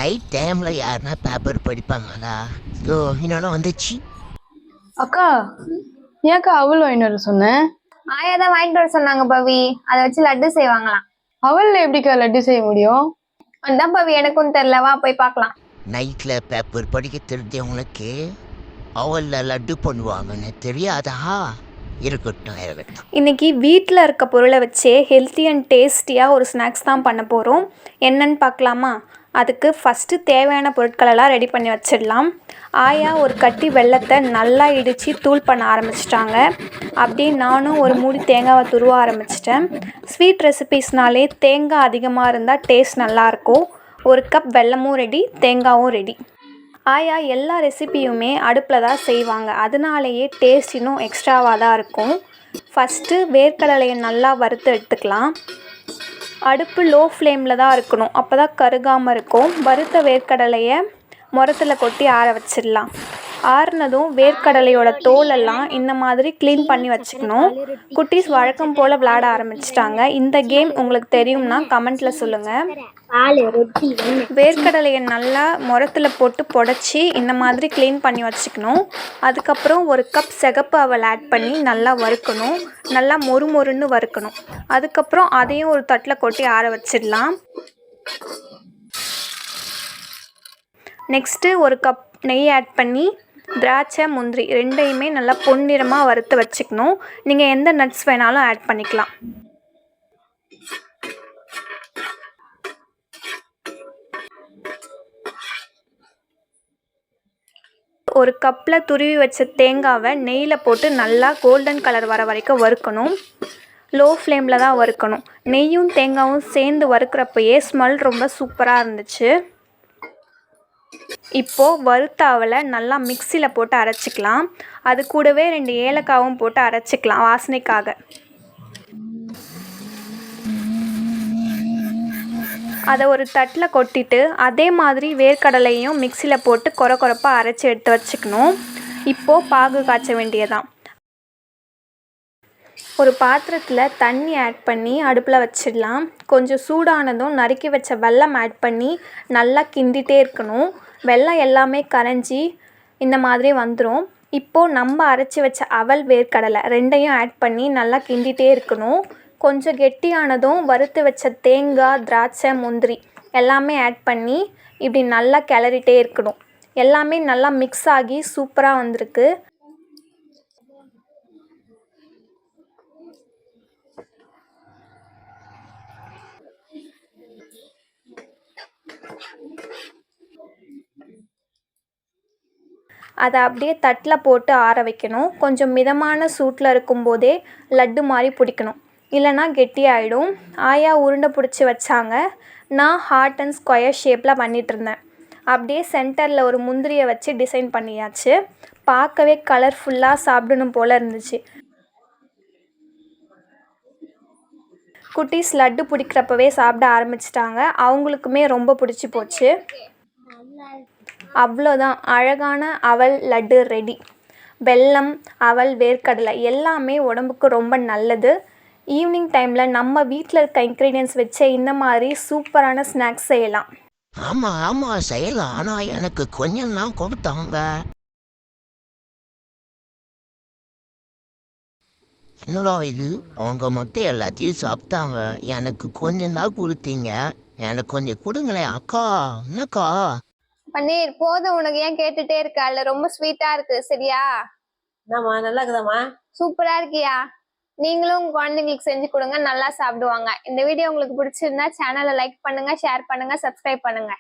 Night டைம்ல யாருன்னா paper படிப்பாங்களா? So இன்னொன்று வந்துச்சு. அக்கா ஏக்கா அவள் வாங்கிட்டு வர சொன்னேன்? ஆயா தான் வாங்கிட்டு வர சொன்னாங்க பவி. அதை வச்சு லட்டு செய்வாங்களாம். அவள்ல எப்படிக்கா லட்டு செய்ய முடியும்? அதான் பவி, எனக்கும் தெரியலவா, போய் பார்க்கலாம். நைட்ல பேப்பர் படிக்க தெரிஞ்சவங்களுக்கு அவளில் லட்டு பண்ணுவாங்கன்னு தெரியாதா? இருக்கட்டும். இன்றைக்கி வீட்டில் இருக்க பொருளை வச்சே ஹெல்த்தி அண்ட் டேஸ்டியாக ஒரு ஸ்நாக்ஸ் தான் பண்ண போகிறோம். என்னன்னு பார்க்கலாமா? அதுக்கு ஃபஸ்ட்டு தேவையான பொருட்களெல்லாம் ரெடி பண்ணி வச்சிடலாம். ஆயா ஒரு கட்டி வெல்லத்தை நல்லா இடித்து தூள் பண்ண ஆரம்பிச்சிட்டாங்க. அப்படியே நானும் ஒரு மூடி தேங்காவை துருவ ஆரம்பிச்சிட்டேன். ஸ்வீட் ரெசிபீஸ்னாலே தேங்காய் அதிகமாக இருந்தால் டேஸ்ட் நல்லாயிருக்கும். ஒரு கப் வெல்லமும் ரெடி, தேங்காயும் ரெடி. ஆயா எல்லா ரெசிபியுமே அடுப்பில் தான் செய்வாங்க, அதனாலேயே டேஸ்ட் இன்னும் எக்ஸ்ட்ராவாக தான் இருக்கும். ஃபஸ்ட்டு வேர்க்கடலையை நல்லா வறுத்து எடுத்துக்கலாம். அடுப்பு லோ ஃப்ளேமில் தான் இருக்கணும், அப்போ தான் கருகாமல் இருக்கும். வறுத்த வேர்க்கடலையை முரத்தில் கொட்டி ஆற வச்சிடலாம். ஆறுனதும் வேர்க்கடலையோட தோலெல்லாம் இந்த மாதிரி க்ளீன் பண்ணி வச்சுக்கணும். குட்டீஸ் வழக்கம் போல் விளையாட ஆரம்பிச்சிட்டாங்க. இந்த கேம் உங்களுக்கு தெரியும்னா கமெண்ட்டில் சொல்லுங்கள். வேர்க்கடலையை நல்லா முரத்தில் போட்டு புடச்சி இந்த மாதிரி க்ளீன் பண்ணி வச்சுக்கணும். அதுக்கப்புறம் ஒரு கப் சிகப்பு அவல் ஆட் பண்ணி நல்லா வறுக்கணும். நல்லா மொறுன்னு வறுக்கணும். அதுக்கப்புறம் அதையும் ஒரு தட்டில் கொட்டி ஆற வச்சிடலாம். நெக்ஸ்ட்டு ஒரு கப் நெய் ஆட் பண்ணி திராட்சை முந்திரி ரெண்டையுமே நல்லா பொன்னிறமாக வறுத்து வச்சுக்கணும். நீங்கள் எந்த நட்ஸ் வேணாலும் ஆட் பண்ணிக்கலாம். ஒரு கப்பில் துருவி வச்ச தேங்காவை நெய்யில் போட்டு நல்லா கோல்டன் கலர் வர வரைக்கும் வறுக்கணும். லோ ஃப்ளேமில் தான் வறுக்கணும். நெய்யும் தேங்காயும் சேர்ந்து வறுக்கிறப்பயே ஸ்மெல் ரொம்ப சூப்பராக இருந்துச்சு. இப்போது வறுத்த அவலை நல்லா மிக்சியில் போட்டு அரைச்சிக்கலாம். அது கூடவே 2 ஏலக்காவும் போட்டு அரைச்சிக்கலாம் வாசனைக்காக. அதை ஒரு தட்டில் கொட்டிட்டு அதே மாதிரி வேர்க்கடலையும் மிக்சியில் போட்டு கொரப்பாக அரைச்சி எடுத்து வச்சுக்கணும். இப்போது பாகு காய்ச்ச வேண்டியதான். ஒரு பாத்திரத்தில் தண்ணி ஆட் பண்ணி அடுப்பில் வச்சிடலாம். கொஞ்சம் சூடானதும் நறுக்கி வச்ச வெல்லம் ஆட் பண்ணி நல்லா கிண்டிகிட்டே இருக்கணும். வெல்லம் எல்லாமே கரைஞ்சி இந்த மாதிரி வந்துடும். இப்போது நம்ம அரைச்சி வச்ச அவல் வேர்க்கடலை ரெண்டையும் ஆட் பண்ணி நல்லா கிண்டிகிட்டே இருக்கணும். கொஞ்சம் கெட்டியானதும் வறுத்து வச்ச தேங்காய், திராட்சை, முந்திரி எல்லாமே ஆட் பண்ணி இப்படி நல்லா கிளறிட்டே இருக்கணும். எல்லாமே நல்லா மிக்ஸ் ஆகி சூப்பராக வந்திருக்கு. அதை அப்படியே தட்டில் போட்டு ஆற வைக்கணும். கொஞ்சம் மிதமான சூட்டில் இருக்கும்போதே லட்டு மாதிரி பிடிக்கணும், இல்லைனா கெட்டியாயிடும். ஆயா உருண்டை பிடிச்சி வச்சாங்க. நான் ஹார்ட் அண்ட் ஸ்கொயர் ஷேப்பில் பண்ணிகிட்ருந்தேன். அப்படியே சென்டரில் ஒரு முந்திரியை வச்சு டிசைன் பண்ணியாச்சு. பார்க்கவே கலர்ஃபுல்லாக சாப்பிடணும் போல் இருந்துச்சு. குட்டீஸ் லட்டு பிடிக்கிறப்பவே சாப்பிட ஆரம்பிச்சிட்டாங்க. அவங்களுக்குமே ரொம்ப பிடிச்சி போச்சு. அவ்வளோதான், அழகான அவல் லட்டு ரெடி. வெல்லம், அவல், வேர்க்கடலை எல்லாமே உடம்புக்கு ரொம்ப நல்லது. ஈவினிங் டைமில் நம்ம வீட்டில் இருக்க இன்க்ரீடியன்ஸ் வச்சு இந்த மாதிரி சூப்பரான ஸ்நாக்ஸ் செய்யலாம். ஆமாம் செய்யலாம். ஆனால் எனக்கு கொஞ்சம் தான் கொடுத்தாங்க. என்னடா இது, அவங்க மட்டும் எல்லாத்தையும் சாப்பிட்டாங்க, எனக்கு கொஞ்சம் தான் கொடுத்தீங்க. எனக்கு கொஞ்சம் கொடுங்களேன் அக்கா. என்னக்கா? பன்னீர் போதும், உனக்கு ஏன் கேட்டுட்டே இருக்க? அதுல ரொம்ப ஸ்வீட்டா இருக்கு. சரியா? என்னம்மா நல்லா இருக்குதாம்மா? சூப்பரா இருக்கியா? நீங்களும் உங்க குழந்தைங்களுக்கு செஞ்சு கொடுங்க, நல்லா சாப்பிடுவாங்க. இந்த வீடியோ உங்களுக்கு பிடிச்சிருந்தா சேனலை லைக் பண்ணுங்க, ஷேர் பண்ணுங்க, சப்ஸ்கிரைப் பண்ணுங்க.